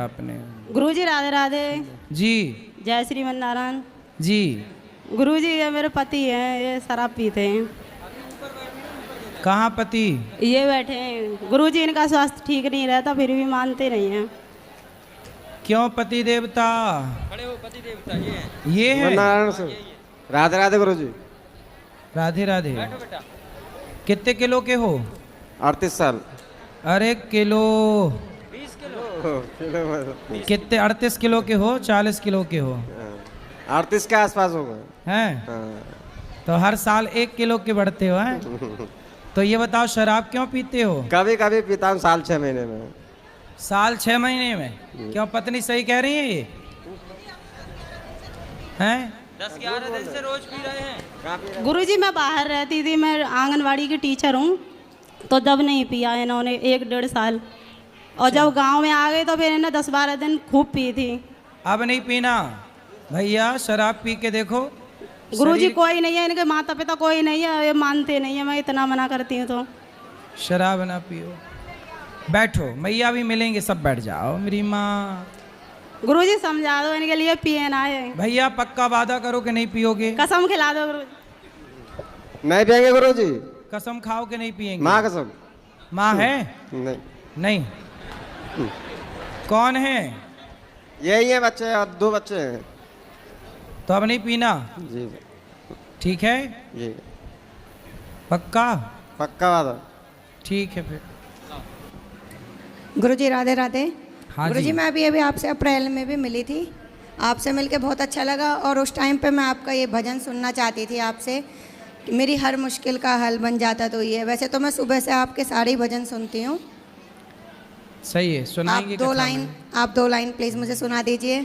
आपने? गुरुजी राधे राधे। जी। जय श्रीमन नारायण जी। गुरुजी। ये मेरे पति हैं, ये शराब पीते हैं। कहाँ पति? ये बैठे हैं गुरुजी। इनका स्वास्थ्य ठीक नहीं रहता, फिर भी मानते नहीं हैं। क्यों पति देवता? खड़े हो पति देवता ये ये है। नारायण से राधे राधे गुरुजी। राधे राधे। बैठो बेटा। कितने किलो के हो? 38 साल। अरे किलो 20 किलो। कितने? 38 किलो के हो? 40 किलो के हो? 38 के आसपास होगा। हैं? हाँ। तो हर साल 1 किलो के बढ़ते हो हैं? तो ये बताओ शराब क्यों पीते हो? कभी कभी पीता हूँ, साल 6 महीने में। साल 6 महीने में? क्यों पत्नी सही कह रही है ये? हैं? 10-11 दिन से रोज पी रहे हैं। गुरुजी मैं बाहर रहती थी, मैं आंगनवाड़ी की टीचर हूँ, तो जब नहीं पिया इन्होंने 1-1.5 साल, और जब गांव में आ गए तो फिर इन्हें 10-12 दिन खूब पी थी। अब नहीं पीना भैया, शराब पी के देखो। गुरुजी कोई नहीं है, इनके माता पिता कोई नहीं है, ये मानते नहीं है, मैं इतना मना करती हूँ तो। शराब ना पियो। बैठो, मैया भी मिलेंगे, सब बैठ जाओ मेरी माँ। गुरुजी समझा दो इनके लिए, पिए ना है। भैया पक्का वादा करो कि नहीं पियोगे? कसम खिला दो गुरुजी। नहीं पियेंगे गुरुजी। कसम खाओ कि नहीं पियेंगे? माँ कसम। माँ है? नहीं। नहीं। कौन है? यही है बच्चे, और 2 बच्चे हैं। तो अब नहीं पीना? जी ठीक है? जी पक्का? पक्का वादा। ठीक है फिर। गुरुजी राधे राधे। हाँ गुरुजी जी। मैं अभी आपसे अप्रैल में भी मिली थी, आपसे मिलके बहुत अच्छा लगा, और उस टाइम पे मैं आपका ये भजन सुनना चाहती थी आपसे कि मेरी हर मुश्किल का हल बन जाता तो ये। वैसे तो मैं सुबह से आपके सारे ही भजन सुनती हूँ। सही है, सुनाएंगे। आप 2 लाइन प्लीज़ मुझे सुना दीजिए।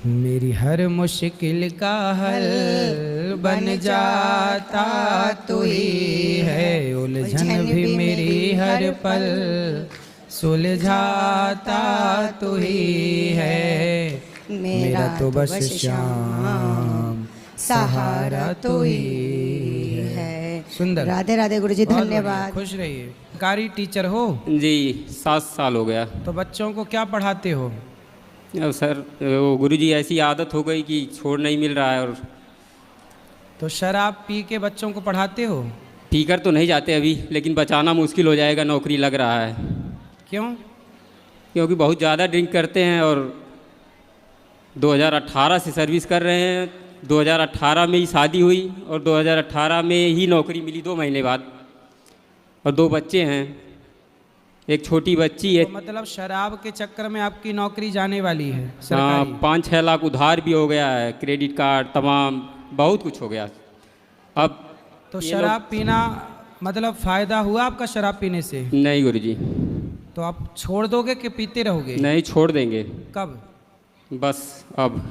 मेरी हर मुश्किल का हल बन जाता तू ही है, उलझन भी मेरी हर पल सुलझाता तू ही है, मेरा तो बस श्याम सहारा तू ही है। सुंदर। राधे राधे गुरुजी, धन्यवाद। खुश रहिए। सरकारी टीचर हो? जी 7 साल हो गया। तो बच्चों को क्या पढ़ाते हो? अब सर वो गुरुजी ऐसी आदत हो गई कि छोड़ नहीं मिल रहा है। और तो शराब पी के बच्चों को पढ़ाते हो? पीकर तो नहीं जाते अभी, लेकिन बचाना मुश्किल हो जाएगा, नौकरी लग रहा है। क्यों? क्योंकि बहुत ज़्यादा ड्रिंक करते हैं, और 2018 से सर्विस कर रहे हैं। 2018 में ही शादी हुई और 2018 में ही नौकरी मिली 2 महीने बाद, और 2 बच्चे हैं, एक छोटी बच्ची है। तो मतलब शराब के चक्कर में आपकी नौकरी जाने वाली है हाँ, सरकारी? 5-6 लाख उधार भी हो गया है, क्रेडिट कार्ड तमाम बहुत कुछ हो गया। अब तो शराब पीना मतलब फ़ायदा हुआ आपका शराब पीने से? नहीं गुरुजी। तो आप छोड़ दोगे कि पीते रहोगे? नहीं, छोड़ देंगे। कब? बस अब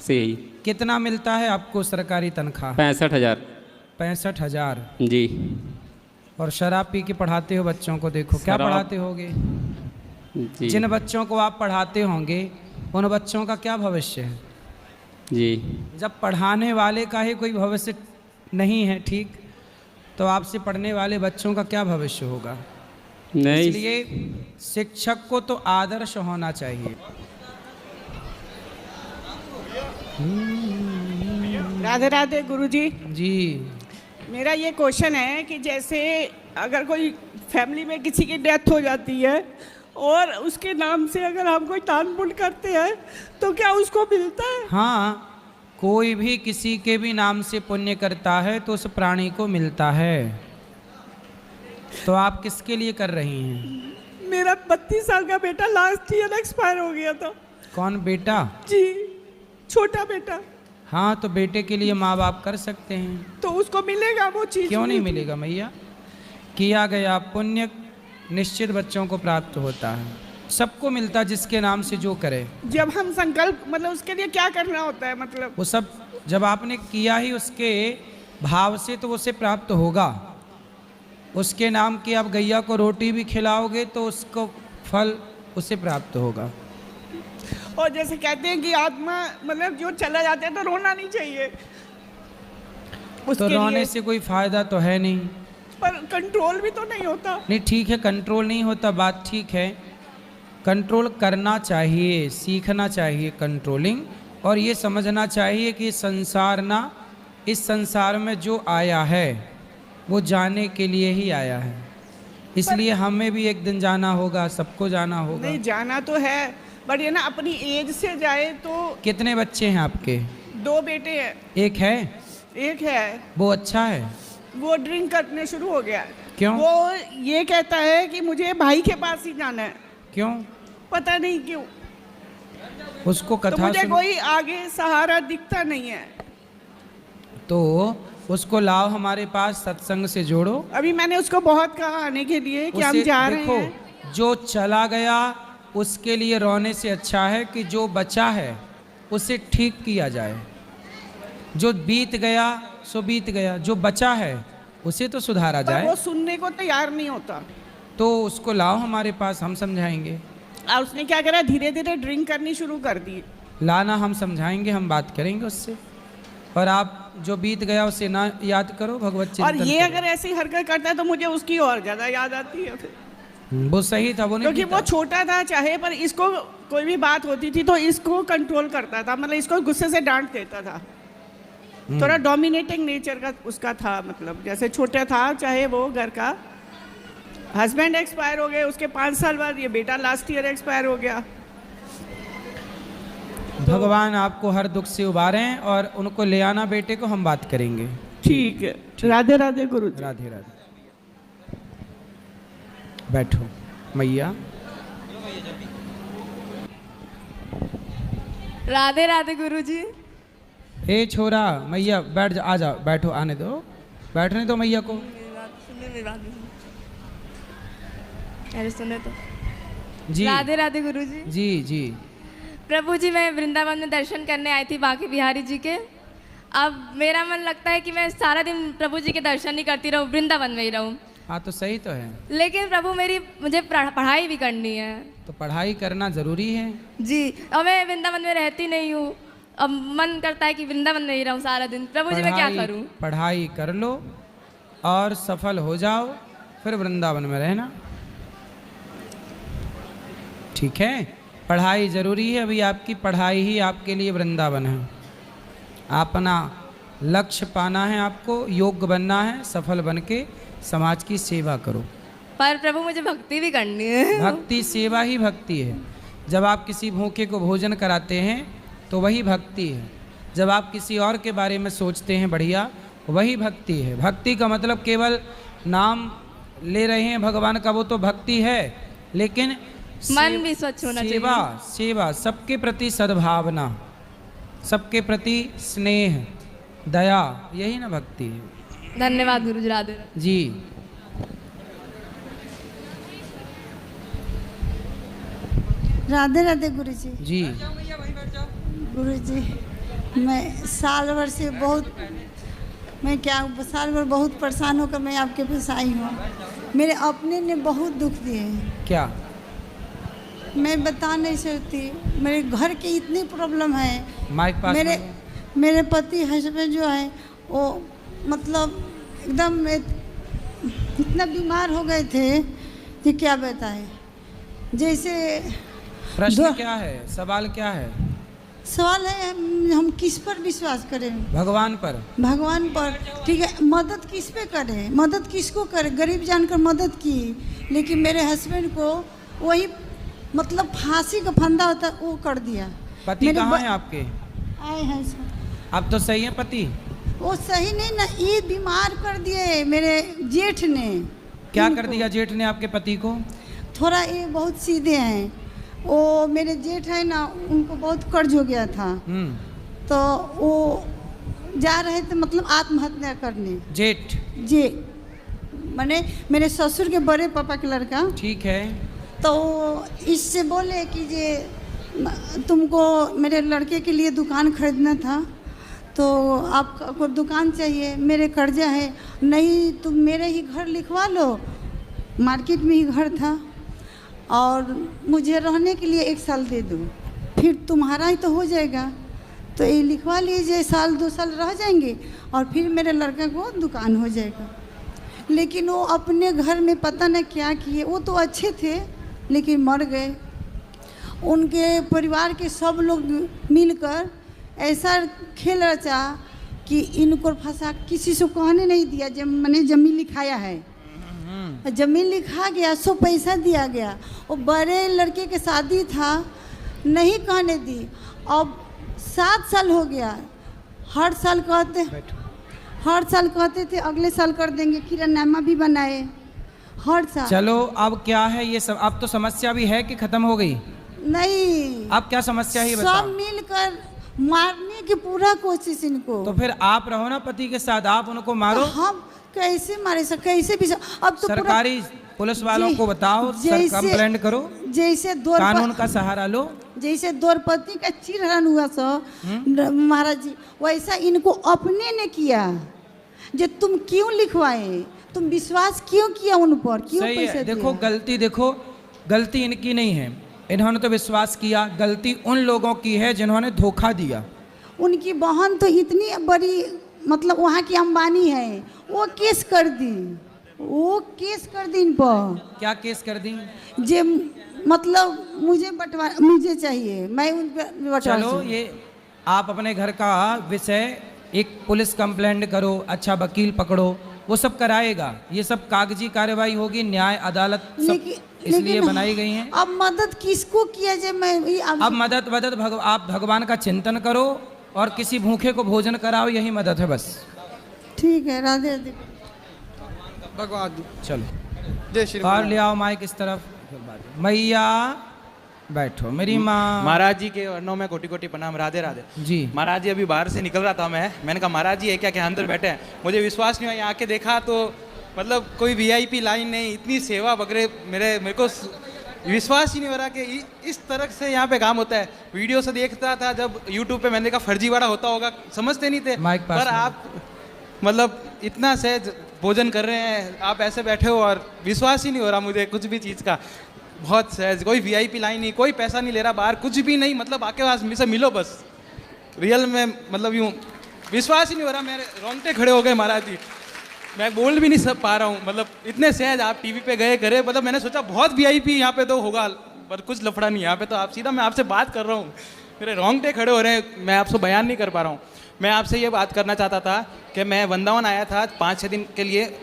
से ही। कितना मिलता है आपको सरकारी तनख्वाह? 65,000। 65,000। जी। और शराब पी के पढ़ाते हो बच्चों को? देखो क्या शराब- पढ़ाते होगे? जी जिन बच्चों को आप पढ़ाते होंगे उन बच्चों का क्या भविष्य है? जी। जब पढ़ाने वाले का ही कोई भविष्य नहीं है ठीक, तो आपसे पढ़ने वाले बच्चों का क्या भविष्य होगा? नहीं, इसलिए शिक्षक को तो आदर्श होना चाहिए। राधे राधे गुरुजी। जी। मेरा ये क्वेश्चन है कि जैसे अगर कोई फैमिली में किसी की डेथ हो जाती है और उसके नाम से अगर हम कोई दान पुण्य करते हैं तो क्या उसको मिलता है? हाँ, कोई भी किसी के भी नाम से पुण्य करता है तो उस प्राणी को मिलता है। तो आप किसके लिए कर रही हैं? मेरा 32 साल का बेटा लास्ट ईयर एक्सपायर हो गया था। कौन बेटा? जी, छोटा बेटा। हाँ, तो बेटे के लिए माँ बाप कर सकते हैं। तो उसको मिलेगा वो चीज़? क्यों नहीं मिलेगा मैया? किया गया पुण्य निश्चित बच्चों को प्राप्त होता है, सबको मिलता है जिसके नाम से जो करे। जब हम संकल्प मतलब उसके लिए क्या करना होता है? मतलब वो सब जब आपने किया ही उसके भाव से तो उसे प्राप्त होगा। उसके नाम की आप गैया को रोटी भी खिलाओगे तो उसको फल उसे प्राप्त होगा। और जैसे कहते हैं कि आत्मा मतलब जो चला जाता है तो रोना नहीं चाहिए तो उसके रोने लिए। से कोई फायदा तो है नहीं। पर कंट्रोल भी तो नहीं होता। नहीं ठीक है, कंट्रोल नहीं होता, बात ठीक है। कंट्रोल करना चाहिए, सीखना चाहिए कंट्रोलिंग, और ये समझना चाहिए कि संसार ना, इस संसार में जो आया है वो जाने के लिए ही आया है, इसलिए हमें भी एक दिन जाना होगा, सबको जाना होगा। नहीं जाना तो है, बट ये ना अपनी एज से जाए तो। कितने बच्चे हैं आपके? 2 बेटे हैं। एक है? एक है, वो अच्छा है? वो ड्रिंक करने शुरू हो गया है। क्यों? वो ये कहता है कि मुझे भाई के पास ही जाना है। क्यों? पता नहीं क्यों। उसको तो कथा मुझे सुन... कोई आगे सहारा दिखता नहीं है। तो उसको लाओ हमारे पास, सत्संग से जोड़ो। अभी मैंने उसको बहुत कहा आने के लिए कि हम उसे जा रहे देखो, हैं। जो चला गया उसके लिए रोने से अच्छा है कि जो बचा है उसे ठीक किया जाए। जो बीत गया सो बीत गया, जो बचा है उसे तो सुधारा पर जाए। वो सुनने को तैयार नहीं होता। तो उसको लाओ हमारे पास, हम समझाएंगे। और उसने क्या करा, धीरे धीरे ड्रिंक करनी शुरू कर दी। लाना, हम समझाएंगे, हम बात करेंगे उससे। और आप जो बीत गया उसे ना याद करो, भगवत चिंतन और ये करो। अगर ऐसी हरकत करता है तो मुझे उसकी और ज्यादा याद आती है फिर। वो सही था, वो नहीं क्योंकि वो पीता। छोटा था चाहे, पर इसको कोई भी बात होती थी तो इसको कंट्रोल करता था, मतलब इसको गुस्से से डांट देता था। थोड़ा डोमिनेटिंग नेचर का उसका था, मतलब जैसे छोटा था चाहे वो घर का। हस्बैंड एक्सपायर हो गए, उसके 5 साल बाद ये बेटा लास्ट ईयर एक्सपायर हो गया। भगवान आपको हर दुख से उबारें, और उनको ले आना बेटे को, हम बात करेंगे। ठीक है, राधे राधे गुरु जी। राधे राधे। बैठो मैया। राधे राधे गुरुजी। ए छोरा, मैया बैठ जा, आ जाओ, बैठो, आने दो, बैठने दो मैया को। अरे सुने तो। जी राधे राधे गुरुजी। जी जी। प्रभु जी, मैं वृंदावन में दर्शन करने आई थी बांके बिहारी जी के। अब मेरा मन लगता है कि मैं सारा दिन प्रभु जी के दर्शन ही करती रहूं, वृंदावन में ही रहूं। हाँ तो सही तो है। लेकिन प्रभु मुझे पढ़ाई भी करनी है। तो पढ़ाई करना जरूरी है जी, और मैं वृंदावन में रहती नहीं हूँ। अब मन करता है कि वृंदावन में ही रहूं सारा दिन। प्रभु जी, मैं क्या करूं? पढ़ाई कर लो और सफल हो जाओ, फिर वृंदावन में रहना। ठीक है, पढ़ाई जरूरी है। अभी आपकी पढ़ाई ही आपके लिए वृंदावन है। अपना लक्ष्य पाना है, आपको योग्य बनना है, सफल बन के समाज की सेवा करो। पर प्रभु मुझे भक्ति भी करनी है। भक्ति, सेवा ही भक्ति है। जब आप किसी भूखे को भोजन कराते हैं तो वही भक्ति है। जब आप किसी और के बारे में सोचते हैं बढ़िया, वही भक्ति है। भक्ति का मतलब केवल नाम ले रहे हैं भगवान का, वो तो भक्ति है, लेकिन मन भी स्वच्छ होना चाहिए। सेवा, सेवा, सबके प्रति सद्भावना, सबके प्रति स्नेह, दया, यही ना भक्ति है। धन्यवाद गुरुजी। राधे राधे। जी। राधे राधे गुरुजी। जी। गुरुजी, मैं साल भर से बहुत, मैं क्या साल भर बहुत परेशान होकर मैं आपके पास आई हूँ। मेरे अपने ने बहुत दुख दिए हैं। क्या? मैं बता नहीं सकती। मेरे घर की इतनी प्रॉब्लम है। माइक पास में। मेरे पति हस्बैंड जो है वो मतलब एकदम इतना बीमार हो गए थे कि क्या बताएं। जैसे प्रश्न क्या है, सवाल क्या है? सवाल है हम किस पर विश्वास करें? भगवान पर। भगवान पर, ठीक है। मदद किस पे करें? मदद किसको करें? गरीब जानकर मदद की, लेकिन मेरे हस्बैंड को वही मतलब फांसी का फंदा होता वो कर दिया। पति कहाँ है आपके? आए हैं सर। अब तो सही है पति? वो सही नहीं ना, ये बीमार कर दिए मेरे जेठ ने। क्या कर दिया जेठ ने आपके पति को? थोड़ा ये बहुत सीधे हैं। वो मेरे जेठ है ना, उनको बहुत कर्ज हो गया था, तो वो जा रहे थे मतलब आत्महत्या करने। जेठ जी, माने मेरे ससुर के बड़े पापा के लड़का। ठीक है। तो इससे बोले कि जे तुमको मेरे लड़के के लिए दुकान खरीदना था, तो आपको दुकान चाहिए, मेरे कर्जा है। नहीं, तुम मेरे ही घर लिखवा लो। मार्केट में ही घर था, और मुझे रहने के लिए 1 साल दे दो, फिर तुम्हारा ही तो हो जाएगा। तो ये लिखवा लीजिए, 1-2 साल रह जाएंगे और फिर मेरे लड़के को दुकान हो जाएगा। लेकिन वो अपने घर में पता नहीं क्या किए। वो तो अच्छे थे लेकिन मर गए। उनके परिवार के सब लोग मिलकर ऐसा खेल रचा कि इनको फंसा, किसी से कहने नहीं दिया। जब मैंने ज़मीन लिखाया है, ज़मीन लिखा गया, सो पैसा दिया गया। वो बड़े लड़के के शादी था, नहीं कहने दी। अब 7 साल हो गया, हर साल कहते थे अगले साल कर देंगे, किरानामा भी बनाए हर साल। चलो अब क्या है ये सब, अब तो समस्या भी है कि खत्म हो गई? नहीं, अब क्या समस्या है ये बताओ। सब मिलकर मारने की पूरा कोशिश इनको। तो फिर आप रहो ना पति के साथ, आप उनको मारो। हम कैसे मारे सर, कैसे भी अब तो सरकारी पुलिस वालों को बताओ, सर कंप्लेंट करो, जैसे कानून का सहारा लो। जैसे द्रौपदी का चिरहरण हुआ सो महाराज जी, वैसा इनको अपने ने किया। जो तुम क्यों लिखवाए, तुम विश्वास क्यों किया उन पर, क्यों सही पैसे है। देखो दिया? गलती इनकी नहीं है, इन्होंने तो विश्वास किया। गलती उन लोगों की है जिन्होंने धोखा दिया। उनकी बहन तो इतनी बड़ी, मतलब वहाँ की अंबानी है, वो केस कर दी इन पर। क्या केस कर दी? जे मतलब मुझे चाहिए, मैं उन पर बटवारा। चलो ये आप अपने घर का विषय, एक पुलिस कंप्लेंट करो, अच्छा वकील पकड़ो, वो सब कराएगा। ये सब कागजी कार्रवाई होगी, न्याय अदालत सब इसलिए बनाई गई हैं। अब मदद किसको किया जाए? मैं अब मदद आप भगवान का चिंतन करो और किसी भूखे को भोजन कराओ, यही मदद है बस। ठीक है, राधे राधे। भगवान चलो जय श्री और ले आओ माइक इस तरफ। मैया बैठो, मेरी माँ। महाराज जी के वर्णों में कोटि कोटि प्रणाम। राधे राधे जी। महाराज जी अभी बाहर से निकल रहा था मैंने कहा महाराज जी है क्या अंदर बैठे हैं। मुझे विश्वास नहीं हुआ, यहाँ आके देखा तो मतलब कोई वीआईपी लाइन नहीं, इतनी सेवा वगैरह, मेरे को विश्वास ही नहीं हो रहा कि इस तरह से यहाँ पे काम होता है। वीडियो से देखता था, जब यूट्यूब पे मैंने कहा फर्जीवाड़ा होता होगा, समझते नहीं थे। पर आप मतलब इतना सहज भोजन कर रहे हैं, आप ऐसे बैठे हो और विश्वास ही नहीं हो रहा मुझे कुछ भी चीज़ का। बहुत सहज, कोई वीआईपी लाइन नहीं, कोई पैसा नहीं ले रहा बाहर, कुछ भी नहीं, मतलब आके पास से मिलो बस। रियल में मतलब यूँ विश्वास ही नहीं हो रहा, मेरे रोंगटे खड़े हो गए महाराज जी। मैं बोल भी नहीं सब पा रहा हूँ, मतलब इतने सहज। आप टीवी पे गए करे, मतलब मैंने सोचा बहुत वीआईपी यहाँ पे तो होगा, पर कुछ लफड़ा नहीं यहाँ पे। तो आप सीधा, मैं आपसे बात कर रहा हूँ, मेरे रोंगटे खड़े हो रहे हैं, मैं आपसे बयान नहीं कर पा रहा हूँ। मैं आपसे ये बात करना चाहता था कि मैं वृंदावन आया था 5-6 दिन के लिए,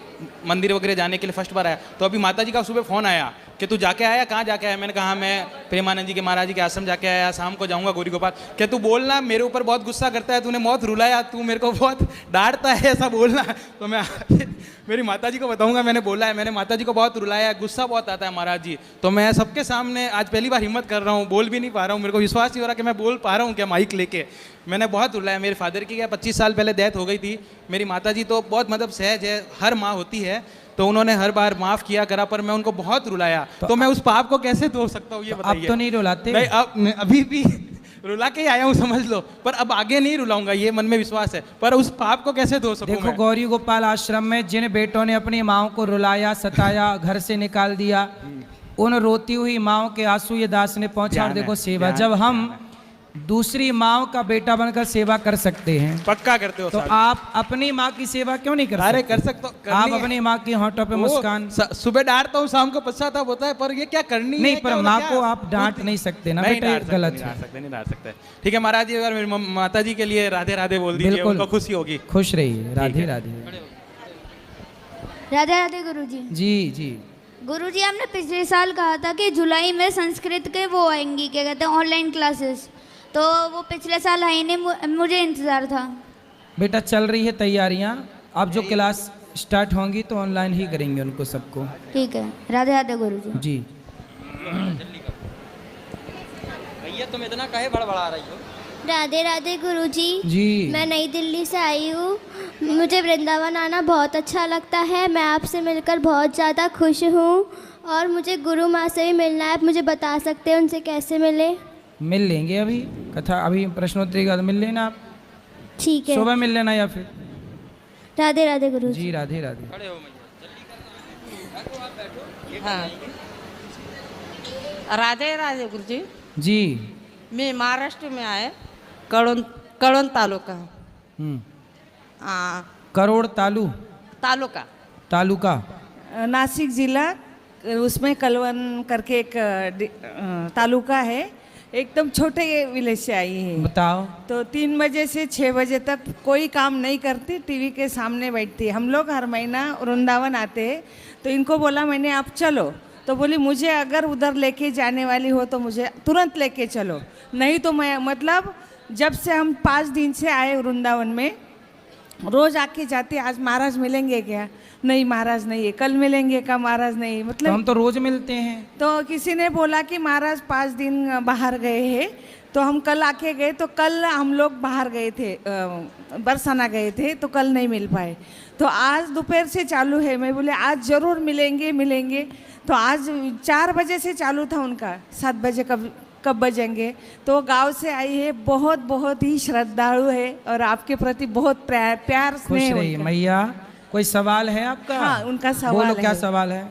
मंदिर वगैरह जाने के लिए फर्स्ट बार आया। तो अभी माता जी का सुबह फ़ोन आया कि तू जाके आया, कहाँ जाके आया? मैंने कहा मैं प्रेमानंद जी के महाराज जी के आश्रम जाके आया, शाम को जाऊँगा गौरी गोपाल। क्या तू बोलना, मेरे ऊपर बहुत गुस्सा करता है, तूने बहुत रुलाया, तू मेरे को बहुत डांटता है, ऐसा बोलना। तो मैं मेरी माता जी को बताऊंगा मैंने बोला है, मैंने माता जी को बहुत रुलाया है, गुस्सा बहुत आता है महाराज जी। तो मैं सबके सामने आज पहली बार हिम्मत कर रहा हूँ, बोल भी नहीं पा रहा हूँ, मेरे को विश्वास नहीं हो रहा कि मैं बोल पा रहा हूँ क्या माइक लेके। मैंने बहुत रुलाया। मेरे फादर की क्या 25 साल पहले डेथ हो गई थी। मेरी माता जी तो बहुत मतलब सहज है, हर माँ होती है, तो उन्होंने हर बार माफ़ किया करा, पर मैं उनको बहुत रुलाया। तो मैं उस पाप को कैसे धो सकता हूँ ये बताइए। अब तो नहीं रुलाते? नहीं, अब मैं अभी भी रुला के ही आया हूँ समझ लो, पर अब आगे नहीं रुलाऊंगा, ये मन में विश्वास है। पर उस पाप को कैसे धो सकूं? देखो गौरी गोपाल आश्रम में जिन बेटों ने अपनी माओ को रुलाया, सताया, घर से निकाल दिया, उन रोती हुई माओ के आंसू ये दास ने पहुंचा। और देखो सेवा, जब हम दूसरी माओ का बेटा बनकर सेवा कर सकते हैं, पक्का करते हो तो आप अपनी माँ की सेवा क्यों नहीं कर सकते? अरे कर सकते हो, आप अपनी माँ की होठों पे मुस्कान। सुबह डांटता हूँ, शाम को पश्चाताप होता है, पर ये क्या करनी नहीं, है? पर माँ को आप डांट नहीं सकते ना बेटा, गलत है। नहीं डांट सकते। ठीक है महाराज जी, अगर मेरी माता जी के लिए राधे राधे बोल दीजिए, उनको खुशी होगी। खुश रहिए, राधे राधे। राधे राधे गुरुजी। जी जी गुरुजी, आपने पिछले साल कहा था कि जुलाई में संस्कृत के वो आएंगी, क्या कहते हैं, ऑनलाइन क्लासेस, तो वो पिछले साल आई नहीं, मुझे इंतज़ार था। बेटा चल रही है तैयारियां, अब जो क्लास स्टार्ट होंगी तो ऑनलाइन ही करेंगे उनको सबको। ठीक है, राधे राधे गुरुजी। जी। भैया तुम इतना काहे बड़बड़ा रही हो? राधे राधे गुरुजी। जी। मैं नई दिल्ली से आई हूँ, मुझे वृंदावन आना बहुत अच्छा लगता है, मैं आपसे मिलकर बहुत ज़्यादा खुश हूँ और मुझे गुरु माँ से भी मिलना है। आप मुझे बता सकते हैं उनसे कैसे मिले? मिल लेंगे, अभी कथा, अभी प्रश्नोत्तरी का मिल लेना आप। ठीक है, सुबह मिल लेना या फिर। राधे राधे गुरुजी। जी राधे राधे। हाँ, राधे राधे गुरुजी। जी। मैं महाराष्ट्र में आए, कळवण तालुका। करोड़ तालुका नासिक जिला, उसमें कलवन करके एक तालुका है, एकदम छोटे विलेज से आई है। बताओ। तो 3 बजे से 6 बजे तक कोई काम नहीं करती, टीवी के सामने बैठती। हम लोग हर महीना वृंदावन आते हैं, तो इनको बोला मैंने आप चलो, तो बोली मुझे अगर उधर लेके जाने वाली हो तो मुझे तुरंत लेके चलो, नहीं तो मैं मतलब जब से हम 5 दिन से आए वृंदावन में रोज़ आके जाते। आज महाराज मिलेंगे क्या? नहीं महाराज नहीं है। कल मिलेंगे क्या? महाराज नहीं। मतलब तो हम तो रोज मिलते हैं। तो किसी ने बोला कि महाराज 5 दिन बाहर गए हैं, तो हम कल आके गए, तो कल हम लोग बाहर गए थे, बरसाना गए थे, तो कल नहीं मिल पाए। तो आज दोपहर से चालू है। मैं बोले आज ज़रूर मिलेंगे। तो आज 4 बजे से चालू था उनका, 7 बजे कब बजेंगे। तो गांव से आई है, बहुत ही श्रद्धालु है और आपके प्रति बहुत प्यार खुश स्नेह रहिए उनका। मैया। कोई सवाल है आपका? हाँ, उनका सवाल बोलो, क्या है। सवाल है?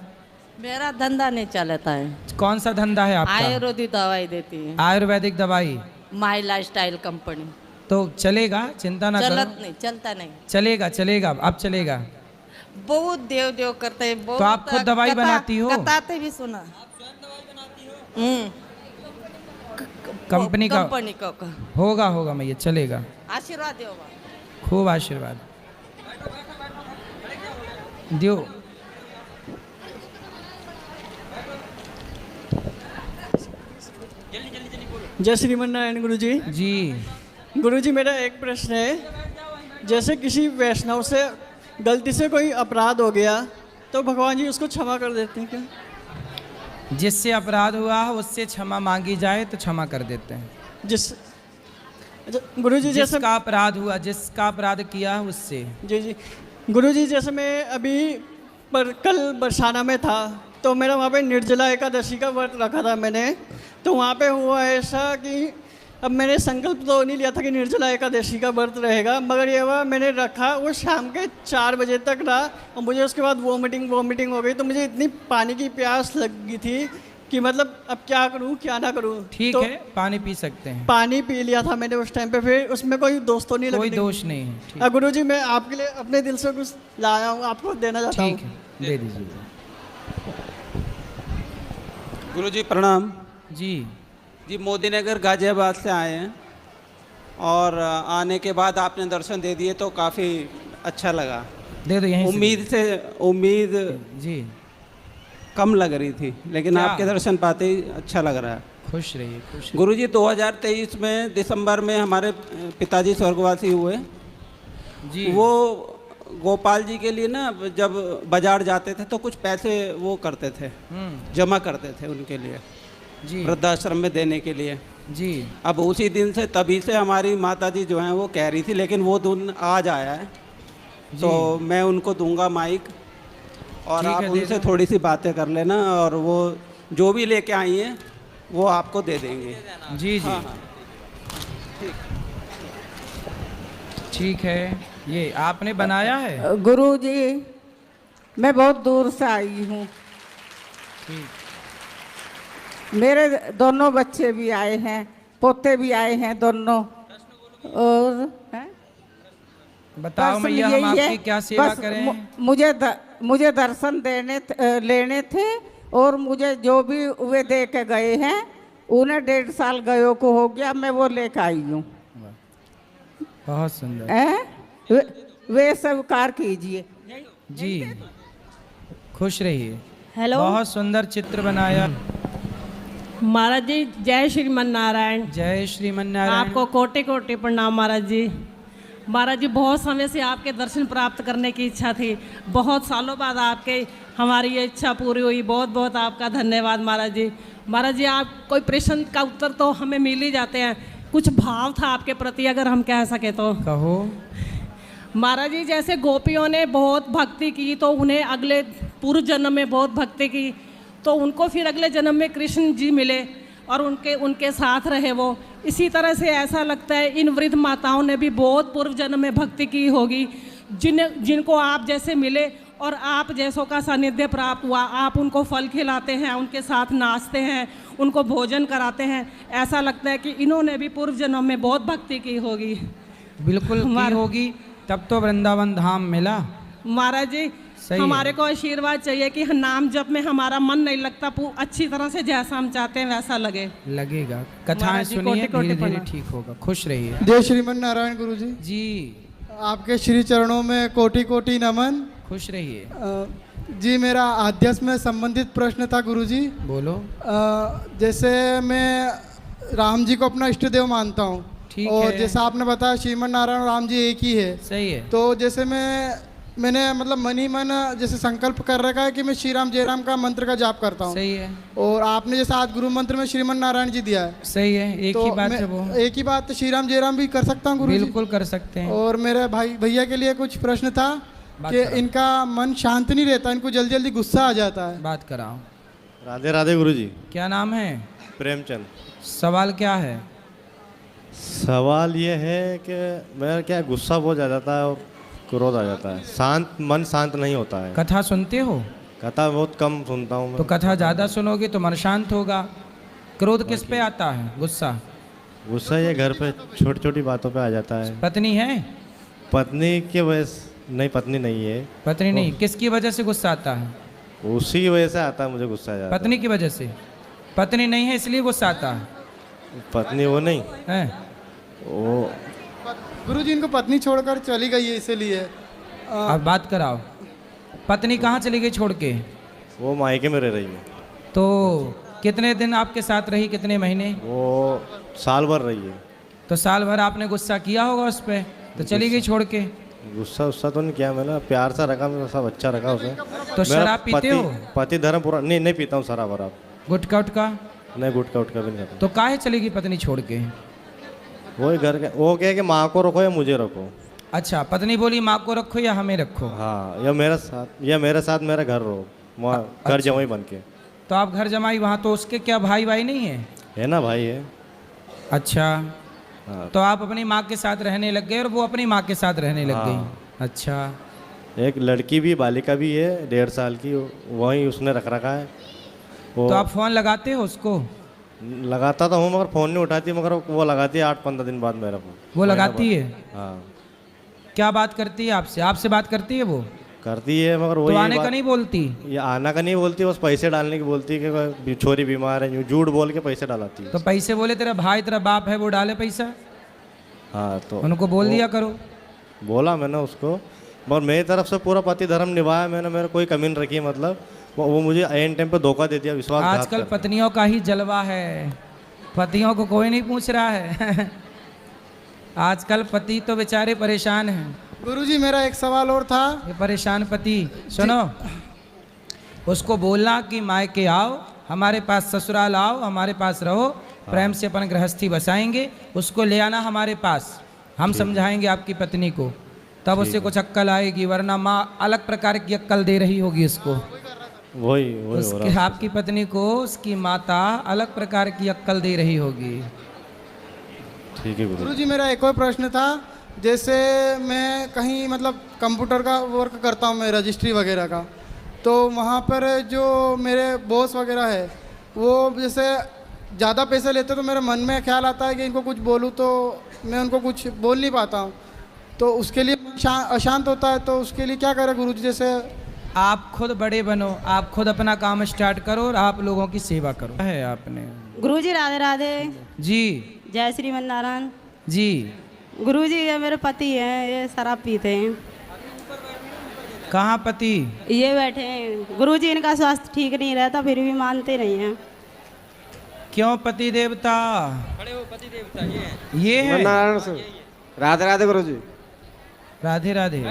मेरा धंधा नहीं चलता है। कौन सा धंधा है आपका? आयुर्वेदिक दवाई देती है, आयुर्वेदिक दवाई। माई लाइफस्टाइल कंपनी। तो चलेगा, चिंता ना करो। चलता नहीं। चलेगा, अब चलेगा। बहुत देव करते हैं, बहुत। तो आप खुद दवाई बनाती हो? बताते भी सुना। कंपनी का होगा मैया, चलेगा। आशीर्वाद दो। खूब आशीर्वाद दियो। जय श्रीमन नारायण गुरुजी। जी गुरुजी, मेरा एक प्रश्न है। जैसे किसी वैष्णव से गलती से कोई अपराध हो गया तो भगवान जी उसको क्षमा कर देते हैं क्या? जिससे अपराध हुआ है उससे क्षमा मांगी जाए तो क्षमा कर देते हैं। गुरुजी, जैसे जिसका अपराध हुआ, जिसका अपराध किया उससे। जी गुरुजी, जैसे मैं अभी कल बरसाना में था, तो मेरा वहाँ पे निर्जला एकादशी का व्रत रखा था मैंने। तो वहाँ पे हुआ ऐसा कि अब मैंने संकल्प तो नहीं लिया था कि निर्जला एकादशी का व्रत रहेगा, मगर ये हुआ मैंने रखा, वो शाम के 4 बजे तक रहा और मुझे उसके बाद वोमिटिंग हो गई। तो मुझे इतनी पानी की प्यास लगी थी कि मतलब अब क्या करूं क्या ना करूं। ठीक तो है, पानी पी सकते हैं। पानी पी लिया था मैंने उस टाइम पे, फिर उसमें कोई दोष तो नहीं लगा? कोई दोष नहीं है। गुरुजी, मैं आपके लिए अपने दिल से कुछ लाया हूँ, आपको देना चाहता हूँ। ठीक है, दे दीजिए। गुरुजी प्रणाम। जी मोदी नगर गाजियाबाद से आए हैं और आने के बाद आपने दर्शन दे दिए तो काफ़ी अच्छा लगा। दे दो यहीं। उम्मीद जी कम लग रही थी, लेकिन आपके दर्शन पाते ही अच्छा लग रहा है। खुश रहिए। गुरुजी, 2023 में दिसंबर में हमारे पिताजी स्वर्गवासी हुए जी। वो गोपाल जी के लिए ना जब बाजार जाते थे तो कुछ पैसे वो करते थे, जमा करते थे उनके लिए जी, वृद्धाश्रम में देने के लिए जी। अब उसी दिन से तभी से हमारी माताजी जो हैं वो कह रही थी, लेकिन वो दिन आज आया है तो मैं उनको दूंगा माइक और आप उनसे थोड़ी सी बातें कर लेना और वो जो भी लेके आई हैं वो आपको दे देंगे। जी। हाँ। ठीक है। ये आपने बनाया है? गुरुजी, मैं बहुत दूर से आई हूँ। मेरे दोनों बच्चे भी आए हैं, पोते भी आए हैं दोनों। और बताओ मैया, हम आपकी क्या सेवा करें? मुझे दर्शन लेने थे और मुझे जो भी वे दे के गए हैं उन्हें 1.5 साल गयो को हो गया, मैं वो लेकर आई हूँ। बहुत सुंदर। वे स्वीकार कीजिए। जी खुश रहिए। हेलो। बहुत सुंदर चित्र बनाया। महाराज जी, जय श्रीमन नारायण। जय श्रीमन नारायण। आपको कोटि कोटि प्रणाम महाराज जी। महाराज जी, बहुत समय से आपके दर्शन प्राप्त करने की इच्छा थी, बहुत सालों बाद आपके हमारी ये इच्छा पूरी हुई। बहुत बहुत आपका धन्यवाद महाराज जी। महाराज जी, आप कोई प्रश्न का उत्तर तो हमें मिल ही जाते हैं, कुछ भाव था आपके प्रति अगर हम कह सके तो। कहो। महाराज जी, जैसे गोपियों ने बहुत भक्ति की तो उन्हें अगले पूर्व जन्म में बहुत भक्ति की, तो उनको फिर अगले जन्म में कृष्ण जी मिले और उनके साथ रहे वो। इसी तरह से ऐसा लगता है इन वृद्ध माताओं ने भी बहुत पूर्व जन्म में भक्ति की होगी, जिनको आप जैसे मिले और आप जैसों का सानिध्य प्राप्त हुआ। आप उनको फल खिलाते हैं, उनके साथ नाचते हैं, उनको भोजन कराते हैं। ऐसा लगता है कि इन्होंने भी पूर्व जन्म में बहुत भक्ति की होगी। बिल्कुल की होगी, तब तो वृंदावन धाम मिला। महाराज जी, सही हमारे को आशीर्वाद चाहिए कि नाम जप में हमारा मन नहीं लगता, अच्छी तरह से जैसा हम चाहते हैं वैसा लगे। लगेगा। कथाएं महाराज जी, सुनिए, कोटि-कोटि धीरे धीरे प्रणाम। ठीक होगा। खुश रहिए। जय श्रीमन नारायण गुरु जी। जी आपके श्री चरणों में कोटि कोटि नमन। खुश रहिए। जी मेरा अध्यात्म में संबंधित प्रश्न था गुरु जी। बोलो। जैसे मैं राम जी को अपना इष्ट देव मानता हूँ, ठीक और है। जैसा आपने बताया श्रीमन नारायण और राम जी एक ही है। सही है। तो जैसे मैंने मतलब मन ही मन जैसे संकल्प कर रखा है कि मैं श्री राम जय राम का मंत्र का जाप करता हूँ। सही है। और आपने जैसा आज गुरु मंत्र में श्रीमन नारायण जी दिया है। सही है। एक तो ही बात मैं है वो। एक ही बात श्री राम जय राम भी कर सकता हूँ गुरु जी? बिल्कुल कर सकते हैं। और मेरे भैया के लिए कुछ प्रश्न था कि इनका मन शांत नहीं रहता, इनको जल्दी जल्दी गुस्सा आ जाता है। बात कराओ। राधे राधे गुरु जी। क्या नाम है? प्रेमचंद। सवाल क्या है? सवाल ये है कि मेरा क्या गुस्सा बहुत आ जाता है और क्रोध आ जाता है, मन शांत नहीं होता है। कथा सुनते हो? कथा बहुत कम सुनता हूँ मैं। तो कथा ज़्यादा सुनोगे तो मन शांत होगा। क्रोध किस पे आता है? गुस्सा? गुस्सा ये घर पे छोटी छोटी बातों पे आ जाता है। पत्नी है? पत्नी की वजह से नहीं, पत्नी नहीं है। पत्नी नहीं, किसकी वजह से गुस्सा आता है? उसी की वजह से आता है मुझे गुस्सा। जाता पत्नी की वजह से? पत्नी नहीं है इसलिए गुस्सा आता है? पत्नी वो नहीं है वो। गुरु जी इनको पत्नी छोड़कर चली गई है इसीलिए। अब बात कराओ। पत्नी कहाँ चली गई छोड़ के? वो मायके में रह रही है। तो कितने दिन आपके साथ रही, कितने महीने? वो साल भर रही है। तो साल भर आपने गुस्सा किया होगा उस पर, तो चली गई छोड़ के। गुस्सा तो नहीं किया मैंने, प्यार सा रखा, मेरा सब अच्छा रखा उसे। तो शराब पीते हो? पति धर्म पूरा नहीं पीता हूँ शराब वराब। गुटखा उटका? नहीं, गुटखा उटका भी नहीं खाता। तो काहे चली गई पत्नी छोड़ के? वही घर के वो कहे कि माँ को रखो या मुझे रखो। अच्छा, पत्नी बोली माँ को रखो या हमें रखो। हाँ, या मेरे साथ मेरा घर रहो, वहाँ घर जमाई बन के। तो आप घर जमाई वहाँ, तो उसके क्या भाई नहीं है? है ना, भाई है। अच्छा। हाँ। तो आप अपनी माँ के साथ रहने लग गए और वो अपनी माँ के साथ रहने लग गई। अच्छा। एक लड़की भी, बालिका भी है 1.5 साल की, वहीं उसने रख रखा है। तो आप फोन लगाते हो उसको? लगाता तो हूँ मगर फ़ोन नहीं उठाती, मगर वो लगाती है 8-15 दिन बाद मेरा फ़ोन। वो लगाती है? हाँ। क्या बात करती है आपसे? आपसे बात करती है वो? करती है मगर तो वही आने का नहीं बोलती? ये आना का नहीं बोलती, बस पैसे डालने की बोलती है कि छोरी बीमार है, यूँ झूठ बोल के पैसे डालाती है। तो पैसे बोले तेरा भाई तेरा बाप है वो डाले पैसा? हाँ, तो उनको बोल दिया करो। बोला मैंने उसको, मगर मेरी तरफ से पूरा पति धर्म निभाया मैंने, मेरे कोई कमी नहीं रखी। मतलब वो मुझे एन टाइम पे धोखा दे दिया, विश्वासघात आजकल पत्नियों का ही जलवा है, पतियों को कोई नहीं पूछ रहा है। आजकल पति तो बेचारे परेशान हैं। गुरुजी मेरा एक सवाल और था। ये परेशान पति, सुनो, उसको बोलना कि मायके आओ, हमारे पास ससुराल आओ, हमारे पास रहो, प्रेम से अपन गृहस्थी बसाएंगे, उसको ले आना हमारे पास, हम समझाएंगे आपकी पत्नी को, तब उससे कुछ अक्कल आएगी, वरना माँ अलग प्रकार की अक्कल दे रही होगी उसको। वही उसके आपकी पत्नी को उसकी माता अलग प्रकार की अक्कल दे रही होगी। ठीक है गुरुजी मेरा एक और प्रश्न था। जैसे मैं कहीं मतलब कंप्यूटर का वर्क करता हूँ, मैं रजिस्ट्री वगैरह का, तो वहाँ पर जो मेरे बॉस वगैरह है वो जैसे ज़्यादा पैसे लेते तो मेरे मन में ख्याल आता है कि इनको कुछ बोलूँ तो मैं उनको कुछ बोल नहीं पाता हूँ, तो उसके लिए अशांत होता है, तो उसके लिए क्या करें गुरुजी? जैसे आप खुद बड़े बनो, आप खुद अपना काम स्टार्ट करो और आप लोगों की सेवा करो। है आपने? गुरुजी राधे राधे जी। जय श्रीमन नारायण जी। गुरुजी ये मेरे पति हैं, ये शराब पीते हैं। कहाँ पति? ये बैठे हैं। गुरुजी इनका स्वास्थ्य ठीक नहीं रहता फिर भी मानते नहीं हैं। क्यों पति देवता? खड़े हो पति देवता ये है। नारायण से राधे राधे गुरुजी। राधे राधे।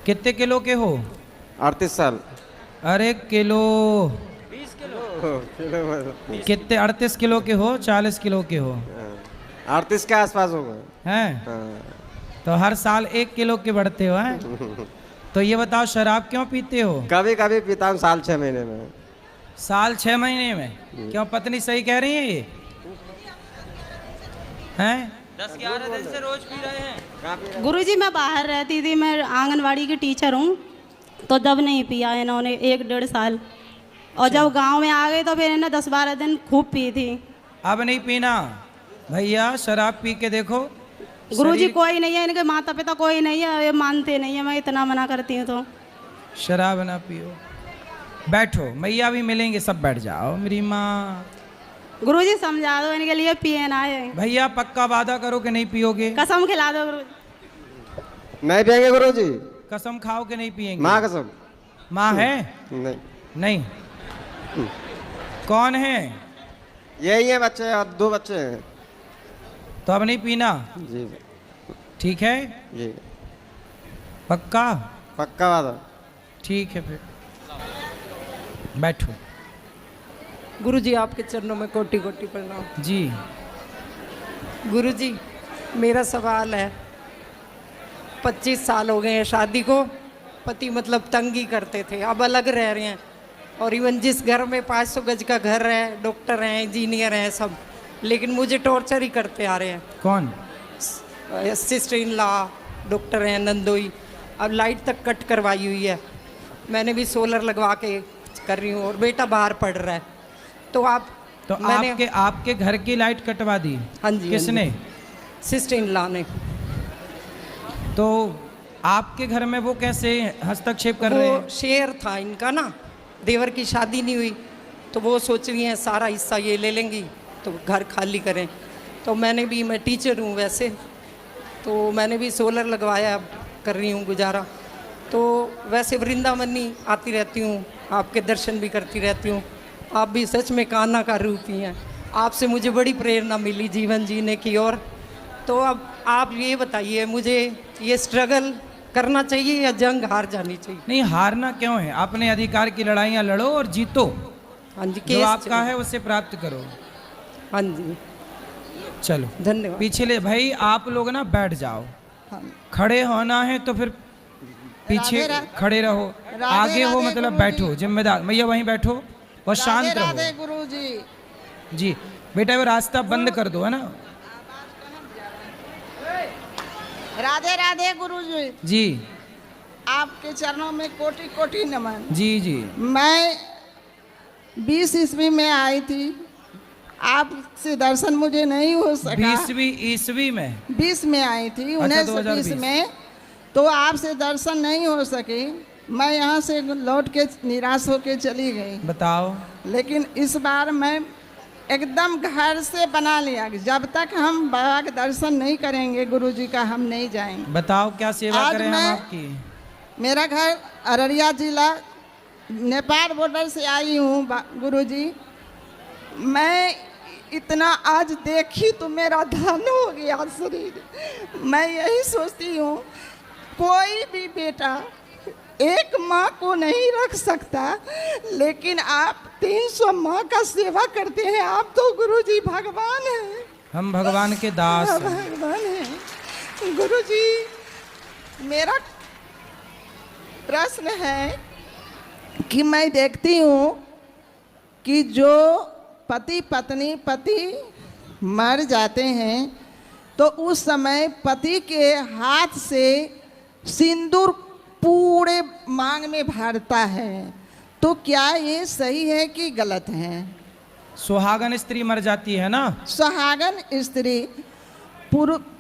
कितने किलो के हो? 38 साल। अरे किलो 20 किलो। कितने? 38 किलो के हो? 40 किलो के हो? 38 के आसपास होगा। हैं? तो हर साल 1 किलो के बढ़ते हो हैं? तो ये बताओ शराब क्यों पीते हो? कभी कभी पीता हूँ, साल 6 महीने में। साल 6 महीने में? क्यों पत्नी सही कह रही है ये? हैं? 10-11 दिन से रोज पी रहे हैं। गुरुजी मैं बाहर रहती थी, मैं आंगनवाड़ी की टीचर हूँ, तो जब नहीं पिया इन्होंने 1-1.5 साल, और जब गांव में आ गए तो फिर इन्हें 10-12 दिन खूब पी थी। अब नहीं पीना भैया, शराब पी के देखो। गुरुजी कोई नहीं है, इनके माता पिता कोई नहीं है, ये मानते नहीं है, मैं इतना मना करती हूँ तो। शराब ना पियो। बैठो, मैया भी मिलेंगे, सब बैठ जाओ मेरी माँ। गुरुजी समझा दो इनके लिए, पिए ना है। भैया पक्का वादा करो कि नहीं पियोगे? कसम खिला दो गुरुजी। नहीं पियेंगे गुरुजी। कसम खाओ कि नहीं पियेंगे? माँ कसम। माँ है? नहीं। नहीं। कौन है? यही है बच्चे, और 2 बच्चे हैं। तो अब नहीं पीना? जी ठीक है? जी पक्का? पक्का वादा। ठीक है फिर बैठो। गुरुजी आपके चरणों में कोटि कोटि प्रणाम। जी। गुरुजी मेरा सवाल है, 25 साल हो गए हैं शादी को, पति मतलब तंगी करते थे, अब अलग रह रहे हैं, और इवन जिस घर में 500 गज का घर है, डॉक्टर हैं, इंजीनियर हैं सब, लेकिन मुझे टॉर्चर ही करते आ रहे हैं। कौन? सिस्टर इन लॉ, डॉक्टर हैं, नंदोई। अब लाइट तक कट करवाई हुई है, मैंने भी सोलर लगवा के कर रही हूँ, और बेटा बाहर पढ़ रहा है। तो आपके घर की लाइट कटवा दी? हाँ जी। किसने? सिस्टर इन लॉ ने। तो आपके घर में वो कैसे हस्तक्षेप कर रहे हैं? वो शेयर था इनका ना, देवर की शादी नहीं हुई, तो वो सोच रही हैं सारा हिस्सा ये ले लेंगी, तो घर खाली करें। तो मैं टीचर हूँ वैसे, तो मैंने भी सोलर लगवाया, कर रही हूँ गुजारा। तो वैसे वृंदावनी आती रहती हूँ, आपके दर्शन भी करती रहती हूँ। आप भी सच में कान्हा का रूप ही हैं, आपसे मुझे बड़ी प्रेरणा मिली जीवन जीने की। और तो अब आप ये बताइए, मुझे ये स्ट्रगल करना चाहिए या जंग हार जानी चाहिए? नहीं, हारना क्यों है? अपने अधिकार की लड़ाइयाँ लड़ो और जीतो। हाँ जी। जो आपका है उसे प्राप्त करो। हाँ जी। चलो धन्यवाद। पीछे ले भाई, आप लोग ना बैठ जाओ। खड़े होना है तो फिर पीछे खड़े रहो, आगे हो मतलब बैठो, जिम्मेदार। भैया वहीं बैठो और शांत रहो। राधे गुरुजी। जी बेटा, वो रास्ता बंद कर दो, है ना? राधे राधे गुरुजी। जी। आपके चरणों में कोटि कोटि नमन। जी जी। मैं 20 ईस्वी में आई थी, आपसे दर्शन मुझे नहीं हो सका। 20वीं ईस्वी में? 20 में आई थी, 1920 में, तो आपसे दर्शन नहीं हो सके। मैं यहाँ से लौट के निराश होके चली गई। बताओ। लेकिन इस बार मैं एकदम घर से बना लिया कि जब तक हम बाबा के दर्शन नहीं करेंगे गुरुजी का, हम नहीं जाएंगे। बताओ क्या सेवा करें हम आपकी? मेरा घर अररिया जिला, नेपाल बॉर्डर से आई हूँ गुरुजी। मैं इतना आज देखी तो मेरा धन हो गया शरीर। मैं यही सोचती हूँ, कोई भी बेटा एक माँ को नहीं रख सकता, लेकिन आप 300 माँ का सेवा करते हैं। आप तो गुरुजी भगवान हैं। हम भगवान के दास हैं। भगवान हैं गुरुजी। मेरा प्रश्न है कि मैं देखती हूँ कि जो पति मर जाते हैं तो उस समय पति के हाथ से सिंदूर पूरे मांग में भरता है, तो क्या ये सही है कि गलत है? सुहागन स्त्री मर जाती है ना, सुहागन स्त्री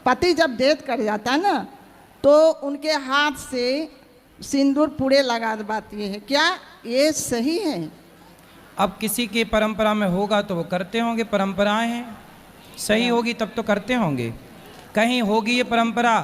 पति जब डेथ कर जाता है ना, तो उनके हाथ से सिंदूर पूरे लगा देती है, क्या ये सही है? अब किसी की परंपरा में होगा तो वो करते होंगे, परंपराएं हैं, सही होगी तब तो करते होंगे। कहीं होगी ये परंपरा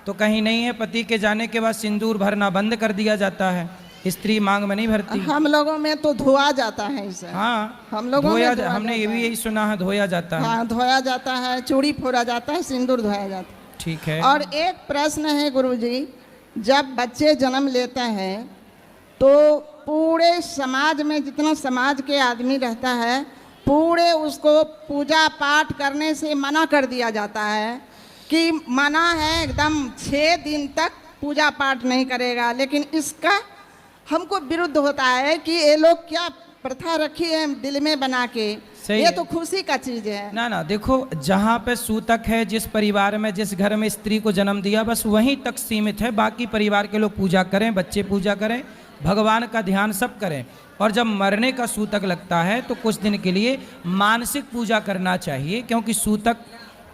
तो कहीं नहीं है। पति के जाने के बाद सिंदूर भरना बंद कर दिया जाता है, स्त्री मांग में नहीं भरती। हम लोगों में तो धोया जाता है इसे। हाँ, हम लोगों में हमने ये भी यही सुना है, धोया जाता है। हाँ, धोया जाता है, चूड़ी फोड़ा जाता है, सिंदूर धोया जाता है। ठीक है। और एक प्रश्न है गुरुजी, जब बच्चे जन्म लेते हैं तो पूरे समाज में जितना समाज के आदमी रहता है, पूरे उसको पूजा पाठ करने से मना कर दिया जाता है कि मना है एकदम 6 दिन तक पूजा पाठ नहीं करेगा। लेकिन इसका हमको विरुद्ध होता है कि ये लोग क्या प्रथा रखी है दिल में बना के, ये तो खुशी का चीज़ है। ना देखो, जहाँ पे सूतक है, जिस परिवार में जिस घर में स्त्री को जन्म दिया, बस वहीं तक सीमित है। बाकी परिवार के लोग पूजा करें, बच्चे पूजा करें, भगवान का ध्यान सब करें। और जब मरने का सूतक लगता है तो कुछ दिन के लिए मानसिक पूजा करना चाहिए, क्योंकि सूतक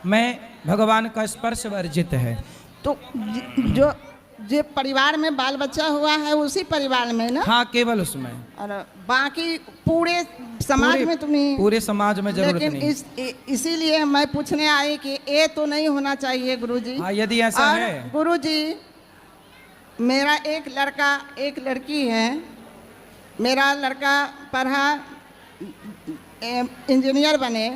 में भगवान का स्पर्श वर्जित है। तो जो जो परिवार में बाल बच्चा हुआ है उसी परिवार में ना? हाँ, केवल उसमें। और बाकी पूरे समाज में तुम्हें? पूरे समाज में जरूरत लेकिन नहीं। इसीलिए मैं पूछने आई कि ये तो नहीं होना चाहिए गुरुजी। हाँ, यदि ऐसा है। गुरुजी, मेरा एक लड़का एक लड़की है। मेरा लड़का पढ़ा इंजीनियर बने,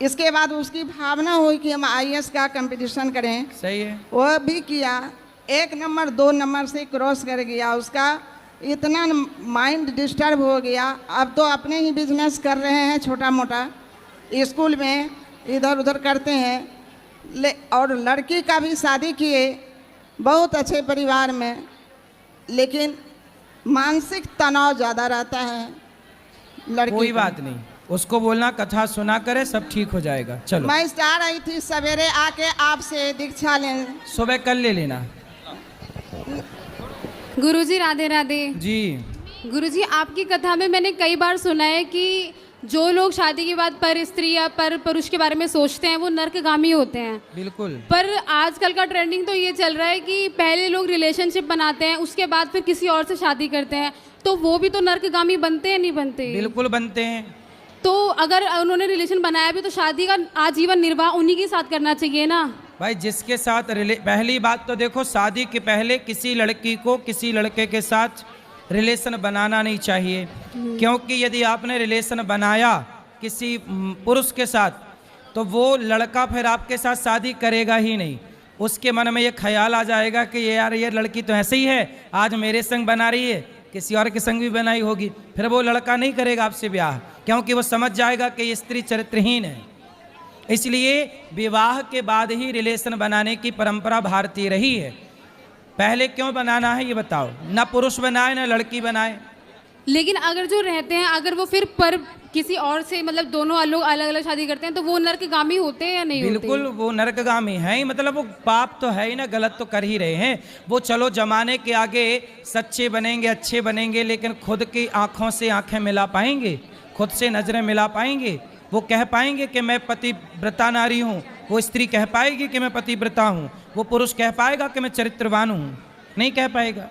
इसके बाद उसकी भावना हुई कि हम आईएएस का कंपटीशन करें। सही है। वह भी किया, 1 नंबर 2 नंबर से क्रॉस कर गया। उसका इतना माइंड डिस्टर्ब हो गया, अब तो अपने ही बिजनेस कर रहे हैं छोटा मोटा, स्कूल में इधर उधर करते हैं। और लड़की का भी शादी किए बहुत अच्छे परिवार में, लेकिन मानसिक तनाव ज़्यादा रहता है लड़की। कोई बात नहीं, उसको बोलना कथा सुना करे, सब ठीक हो जाएगा। चलो, मैं चाह रही थी सवेरे आके आपसे दीक्षा लें। सुबह कल ले लेना। गुरुजी राधे राधे जी। गुरुजी, आपकी कथा में मैंने कई बार सुना है कि जो लोग शादी के बाद पर स्त्री या पर पुरुष के बारे में सोचते हैं वो नर्कगामी होते हैं। बिल्कुल। पर आजकल का ट्रेंडिंग तो ये चल रहा है कि पहले लोग रिलेशनशिप बनाते हैं, उसके बाद फिर किसी और से शादी करते हैं, तो वो भी तो नर्कगामी बनते हैं, नहीं बनते? बिल्कुल बनते हैं। तो अगर उन्होंने रिलेशन बनाया भी तो शादी का आजीवन निर्वाह उन्हीं के साथ करना चाहिए ना? भाई, जिसके साथ पहली बात तो देखो, शादी के पहले किसी लड़की को किसी लड़के के साथ रिलेशन बनाना नहीं चाहिए, क्योंकि यदि आपने रिलेशन बनाया किसी पुरुष के साथ तो वो लड़का फिर आपके साथ शादी करेगा ही नहीं। उसके मन में ये ख्याल आ जाएगा कि यार ये लड़की तो ऐसे ही है, आज मेरे संग बना रही है, किसी और के संग भी बनाई होगी, फिर वो लड़का नहीं करेगा आपसे ब्याह, क्योंकि वो समझ जाएगा कि ये स्त्री चरित्रहीन है। इसलिए विवाह के बाद ही रिलेशन बनाने की परंपरा भारतीय रही है। पहले क्यों बनाना है ये बताओ? ना पुरुष बनाए ना लड़की बनाए। लेकिन अगर जो रहते हैं, अगर वो फिर पर किसी और से, मतलब दोनों लोग अलग अलग शादी करते हैं, तो वो नरकगामी होते हैं या नहीं होते? बिल्कुल, वो नरकगामी है ही, मतलब वो पाप तो है ही ना, गलत तो कर ही रहे हैं वो। चलो जमाने के आगे सच्चे बनेंगे, अच्छे बनेंगे, लेकिन खुद की आंखों से आंखें मिला पाएंगे? खुद से नजरें मिला पाएंगे? वो कह पाएंगे कि मैं पतिव्रता नारी हूँ? वो स्त्री कह पाएगी कि मैं पतिव्रता हूँ? वो पुरुष कह पाएगा कि मैं चरित्रवान हूँ? नहीं कह पाएगा।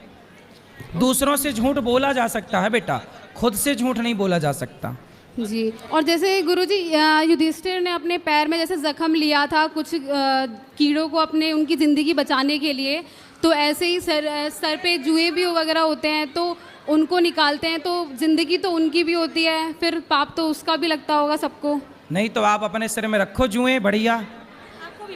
दूसरों से झूठ बोला जा सकता है बेटा, खुद से झूठ नहीं बोला जा सकता। जी। और जैसे गुरुजी, युधिष्ठिर ने अपने पैर में जैसे जख्म लिया था कुछ कीड़ों को अपने उनकी ज़िंदगी बचाने के लिए, तो ऐसे ही सर पे जुए भी वगैरह होते हैं, तो उनको निकालते हैं, तो ज़िंदगी तो उनकी भी होती है, फिर पाप तो उसका भी लगता होगा सबको। नहीं तो आप अपने सिर में रखो जुए, बढ़िया।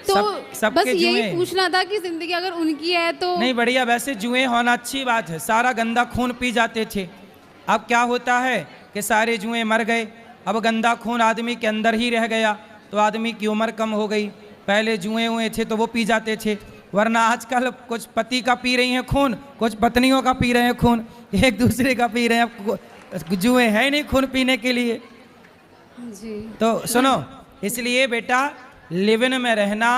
तो सब बस के यही जुए। पूछना था कि ज़िंदगी अगर उनकी है तो नहीं, बढ़िया। वैसे जुए होना अच्छी बात है, सारा गंदा खून पी जाते थे। अब क्या होता है कि सारे जुए मर गए, अब गंदा खून आदमी के अंदर ही रह गया, तो आदमी की उम्र कम हो गई। पहले जुए हुए थे तो वो पी जाते थे, वरना आजकल कुछ पति का पी रही हैं खून, कुछ पत्नियों का पी रहे हैं खून, एक दूसरे का पी रहे हैं। अब जुए है नहीं खून पीने के लिए। जी। तो सुनो, इसलिए बेटा लिव-इन में रहना,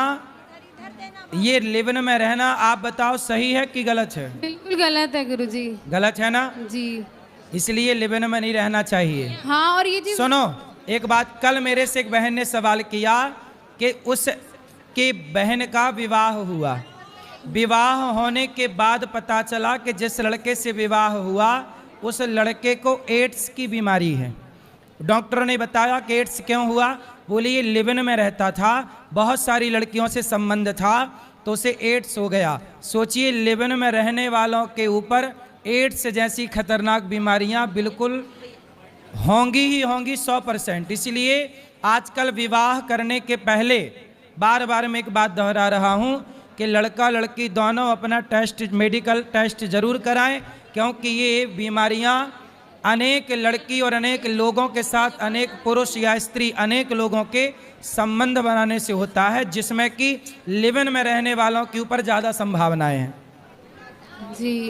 ये लिव-इन में रहना आप बताओ सही है कि गलत है? बिल्कुल गलत है गुरुजी। गलत है ना? जी। इसलिए लिव-इन में नहीं रहना चाहिए। हाँ, और ये चीज़ सुनो, एक बात, कल मेरे से एक बहन ने सवाल किया कि उसके बहन का विवाह हुआ, विवाह होने के बाद पता चला कि जिस लड़के से विवाह हुआ उस लड़के को एड्स की बीमारी है। डॉक्टर ने बताया कि एड्स क्यों हुआ? बोले ये लिव-इन में रहता था, बहुत सारी लड़कियों से संबंध था, तो उसे एड्स हो गया। सोचिए, लिव-इन में रहने वालों के ऊपर एड्स जैसी खतरनाक बीमारियां बिल्कुल होंगी ही होंगी 100%। इसलिए आजकल विवाह करने के पहले बार बार मैं एक बात दोहरा रहा हूं कि लड़का लड़की दोनों अपना टेस्ट, मेडिकल टेस्ट जरूर कराएं, क्योंकि ये बीमारियां अनेक लड़की और अनेक लोगों के साथ, अनेक पुरुष या स्त्री, अनेक लोगों के संबंध बनाने से होता है, जिसमें कि लिव-इन में रहने वालों के ऊपर ज़्यादा संभावनाएं हैं। जी।